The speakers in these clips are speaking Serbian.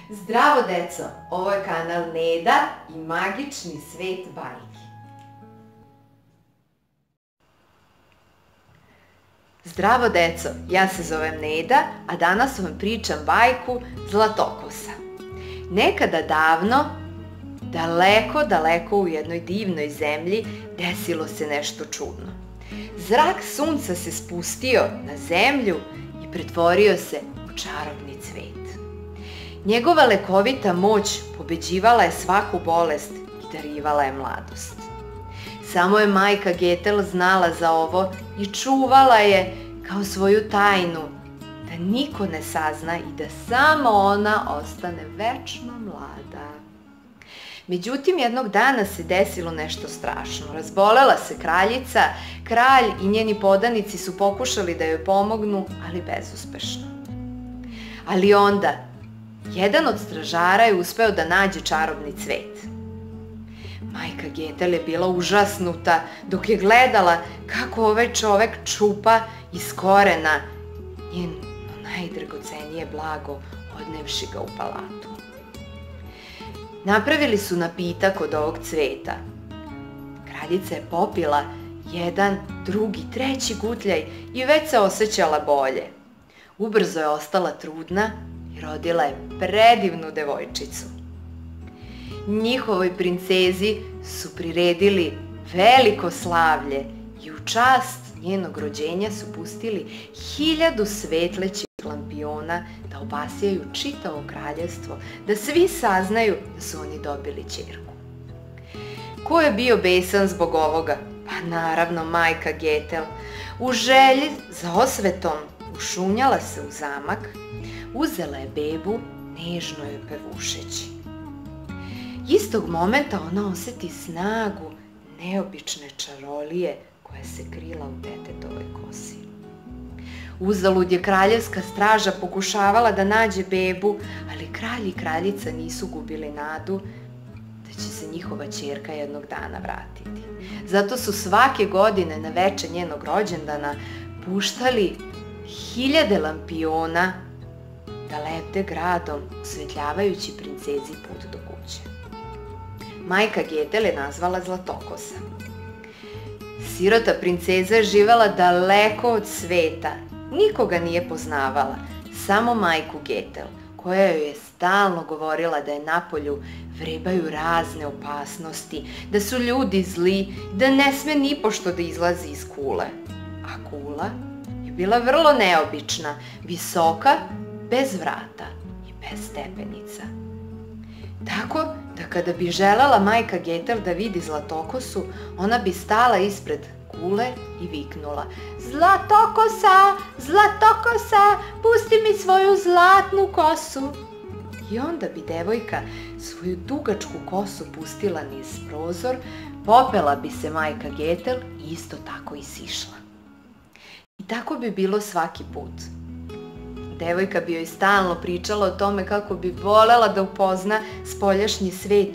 Zdravo deco, ovo je kanal Neda i magični svet bajki. Zdravo deco, ja se zovem Neda, a danas vam pričam bajku Zlatokosa. Nekada davno, daleko u jednoj divnoj zemlji desilo se nešto čudno. Zrak sunca se spustio na zemlju i pretvorio se u čarobni cvet. Njegova lekovita moć pobeđivala je svaku bolest i darivala je mladost. Samo je majka Getel znala za ovo i čuvala je kao svoju tajnu, da niko ne sazna i da samo ona ostane večno mlada. Međutim, jednog dana se desilo nešto strašno. Razbolela se kraljica, kralj i njeni podanici su pokušali da joj pomognu, ali bezuspešno. Ali onda, jedan od stražara je uspeo da nađe čarobni cvet. Majka Getel je bila užasnuta dok je gledala kako ovaj čovek čupa iz korena njeno najdragocenije blago, odnevši ga u palatu. Napravili su napitak od ovog cveta. Kraljica je popila jedan, drugi, treći gutljaj i već se osjećala bolje. Ubrzo je ostala trudna i rodila je predivnu devojčicu. Njihovoj princezi su priredili veliko slavlje i u čast njenog rođenja su pustili 1000 svetlećih lampiona da obasjaju čitavo kraljevstvo, da svi saznaju da su oni dobili ćerku. Ko je bio besan zbog ovoga? Pa naravno majka Getel. U želji za osvetom ušunjala se u zamak, uzela je bebu, nežno joj pevušeći. Istog momenta ona oseti snagu neobične čarolije koja se krila u detetovoj kosi. Uzalud je kraljevska straža pokušavala da nađe bebu, ali kralj i kraljica nisu gubili nadu da će se njihova ćerka jednog dana vratiti. Zato su svake godine na veče njenog rođendana puštali 1000 lampiona da lebde gradom, osvetljavajući princezi put do kuće. Majka Getel je nazvala Zlatokosa. Sirota princeza je živela daleko od sveta, nikoga nije poznavala, samo majku Getel, koja joj je stalno govorila da je napolju vrebaju razne opasnosti, da su ljudi zli, da ne sme nipošto da izlazi iz kule. A kula je bila vrlo neobična, visoka, bez vrata i bez stepenica. Tako da kada bi želela majka Getel da vidi Zlatokosu, ona bi stala ispred kule i viknula: "Zlatokosa, Zlatokosa, pusti mi svoju zlatnu kosu." I onda bi devojka svoju dugačku kosu pustila niz prozor, popela bi se majka Getel i isto tako isišla. I tako bi bilo svaki put. Devojka bi joj stalno pričala o tome kako bi volela da upozna spoljašnji svet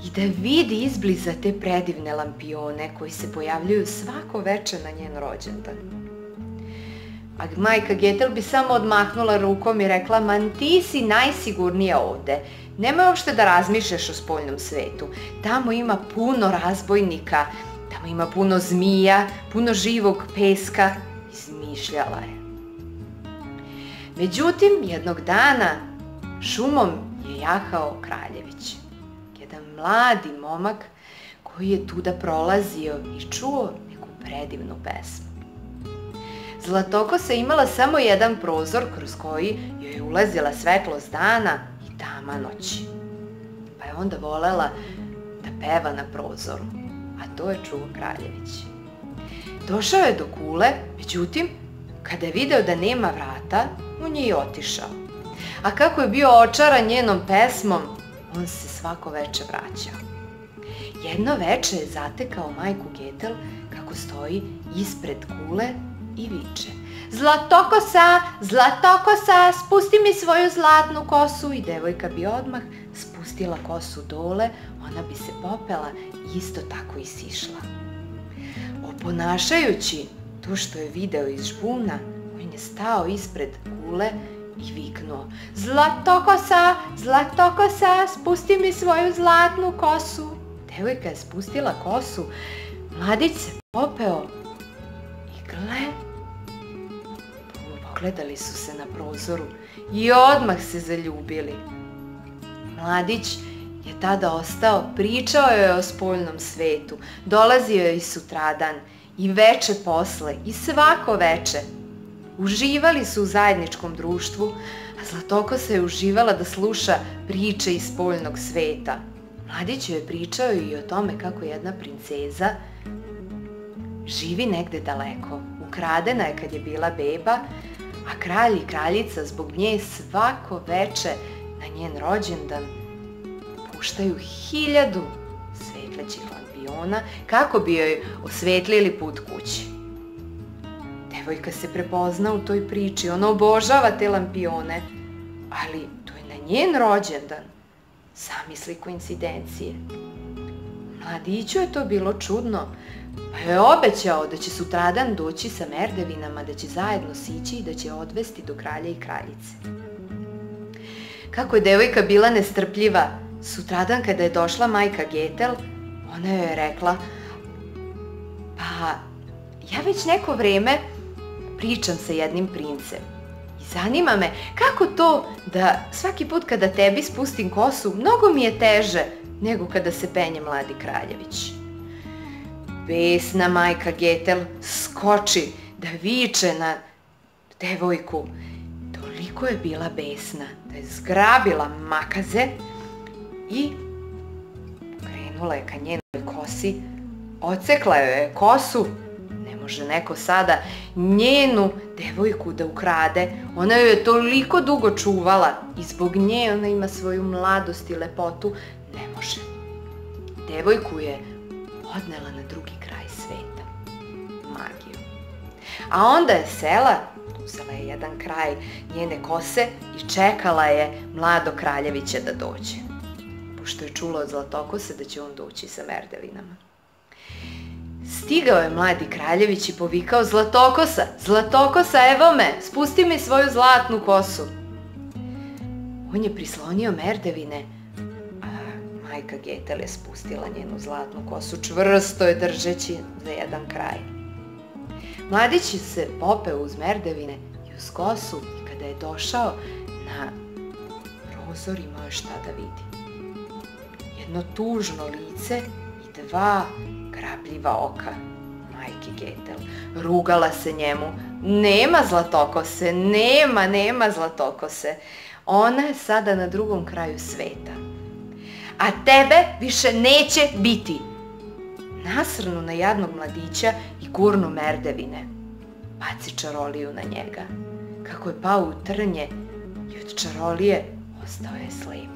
i da vidi izbliza te predivne lampione koji se pojavljuju svako veče na njen rođendan. A majka Getel bi samo odmahnula rukom i rekla: "Ma ti si najsigurnija ovde. Nemoj uopšte da razmišljaš o spoljnom svetu. Tamo ima puno razbojnika, tamo ima puno zmija, puno živog peska." Izmišljala je. Međutim, jednog dana šumom je jahao kraljević. Jedan mladi momak koji je tuda prolazio i čuo neku predivnu pesmu. Zlatokosa imala samo jedan prozor kroz koji joj je ulazila svetlost dana i tama noći. Pa je onda volela da peva na prozoru, a to je čuo kraljević. Došao je do kule, međutim, kada je video da nema vrata, on je i otišao. A kako je bio očaran njenom pesmom, on se svako veče vraćao. Jedno veče je zatekao majku Getel kako stoji ispred kule i viče: "Zlatokosa, Zlatokosa, spusti mi svoju zlatnu kosu." I devojka bi odmah spustila kosu dole, ona bi se popela i isto tako isišla. Oponašajući to što je video iz žbuna, on je stao ispred kule i viknuo: "Zlatokosa, Zlatokosa, spusti mi svoju zlatnu kosu." Devojka je spustila kosu, mladić se popeo i gle, pogledali su se na prozoru i odmah se zaljubili. Mladić je tada ostao, pričao je o spoljnom svetu, dolazio je i sutradan, i veče posle, i svako veče. Uživali su u zajedničkom društvu, a Zlatokosa je uživala da sluša priče iz spoljnog sveta. Mladić joj je pričao i o tome kako jedna princeza živi negde daleko. Ukradena je kad je bila beba, a kralj i kraljica zbog nje svako veče na njen rođendan puštaju 1000 svetlećih lampiona kako bi joj osvetlili put kući. Devojka se prepozna u toj priči, ona obožava te lampione, ali to je na njen rođendan. Zamisli koincidencije. Mladiću je to bilo čudno, pa je obećao da će sutradan doći sa merdevinama, da će zajedno sići i da će odvesti do kralja i kraljice. Kako je devojka bila nestrpljiva, sutradan kada je došla majka Getel, ona joj je rekla: "Pa, ja već neko vreme pričam sa jednim princem i zanima me kako to da svaki put kada tebi spustim kosu, mnogo mi je teže nego kada se penje mladi kraljević." Besna majka Getel skoči da viče na devojku. Toliko je bila besna da je zgrabila makaze i krenula je ka njenoj kosi, odsekla joj je kosu. Ne može neko sada njenu devojku da ukrade, ona joj je toliko dugo čuvala i zbog nje ona ima svoju mladost i lepotu, ne može. Devojku je odnela na drugi kraj sveta, magiju. A onda je sela, uzela je jedan kraj njene kose i čekala je mlado kraljevića da dođe, pošto je čula od Zlatokose da će on doći sa merdevinama. Stigao je mladi kraljević i povikao: "Zlatokosa, Zlatokosa, evo me, spusti mi svoju zlatnu kosu." On je prislonio merdevine, a majka Getel je spustila njenu zlatnu kosu, čvrsto je držeći za jedan kraj. Mladić se popeo uz merdevine i uz kosu i kada je došao na prozor imao je šta da vidi. Jedno tužno lice i 2 grabljiva oka majke Getel. Rugala se njemu: "Nema Zlatokose, nema Zlatokose. Ona je sada na drugom kraju sveta. A tebe više neće biti." Nasrnu na jadnog mladića i gurnu merdevine. Baci čaroliju na njega. Kako je pao u trnje i od čarolije ostao je slep.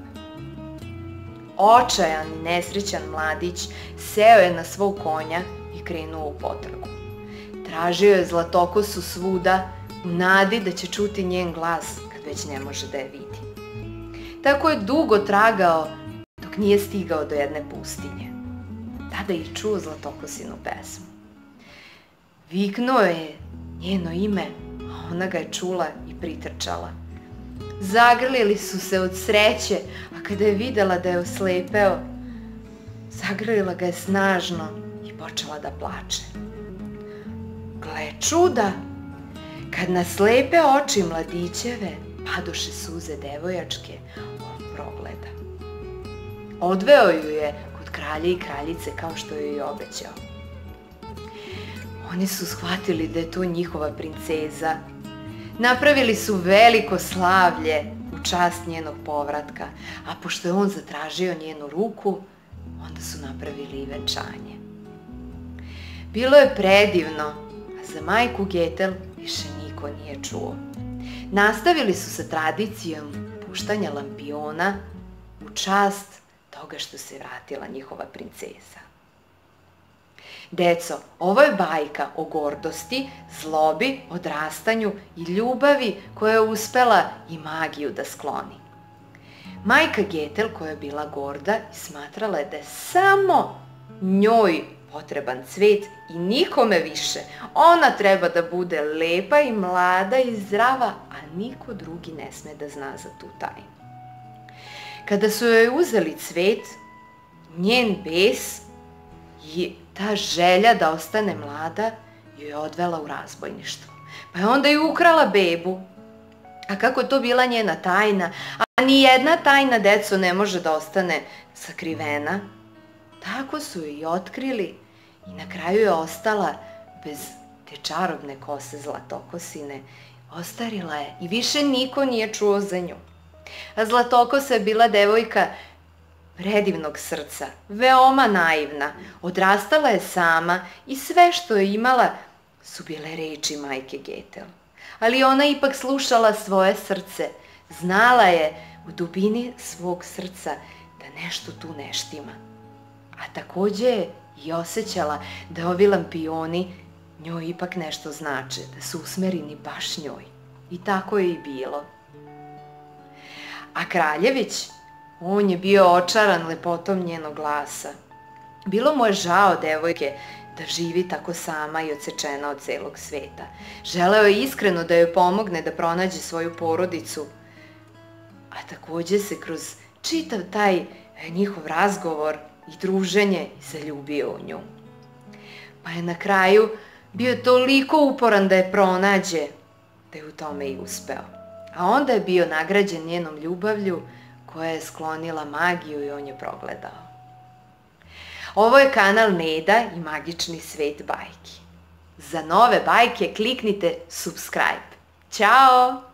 Očajan i nesrećan mladić seo je na svog konja i krenuo u potragu. Tražio je Zlatokosu svuda u nadi da će čuti njen glas kad već ne može da je vidi. Tako je dugo tragao dok nije stigao do jedne pustinje. Tada je čuo Zlatokosinu pesmu. Viknuo je njeno ime, a ona ga je čula i pritrčala. Zagrlili su se od sreće, a kada je videla da je oslepeo, zagrlila ga je snažno i počela da plače. Gle čuda, kad na slepe oči mladićeve padoše suze devojačke, on progleda. Odveo ju je kod kralja i kraljice kao što joj je obećao. Oni su shvatili da je to njihova princeza. Napravili su veliko slavlje u čast njenog povratka, a pošto je on zatražio njenu ruku, onda su napravili i venčanje. Bilo je predivno, a za majku Getel više niko nije čuo. Nastavili su sa tradicijom puštanja lampiona u čast toga što se vratila njihova princeza. Deco, ovo je bajka o gordosti, zlobi, odrastanju i ljubavi koja je uspela i magiju da skloni. Majka Getel, koja je bila gorda, smatrala je da je samo njoj potreban cvet i nikome više. Ona treba da bude lepa i mlada i zdrava, a niko drugi ne sme da zna za tu tajnu. Kada su joj uzeli cvet, njen bes i ta želja da ostane mlada joj je odvela u razbojništvo. Pa je onda i ukrala bebu. A kako je to bila njena tajna, a nijedna tajna, deco, ne može da ostane sakrivena, tako su joj i otkrili i na kraju je ostala bez te čarobne kose Zlatokosine. Ostarila je i više niko nije čuo za nju. A Zlatokosa je bila devojka predivnog srca, veoma naivna, odrastala je sama i sve što je imala su bile reči majke Getel. Ali ona ipak slušala svoje srce, znala je u dubini svog srca da nešto tu ne štima. A takođe je i osjećala da ovi lampioni njoj ipak nešto znače, da su usmereni baš njoj. I tako je i bilo. A kraljević, on je bio očaran lepotom njenog glasa. Bilo mu je žao devojke da živi tako sama i odsečena od celog sveta. Želeo je iskreno da joj pomogne da pronađe svoju porodicu, a takođe se kroz čitav taj njihov razgovor i druženje zaljubio u nju. Pa je na kraju bio toliko uporan da je pronađe, da je u tome i uspeo. A onda je bio nagrađen njenom ljubavlju koja je sklonila magiju i on je progledao. Ovo je kanal Neda i magični svet bajki. Za nove bajke kliknite subscribe. Ćao!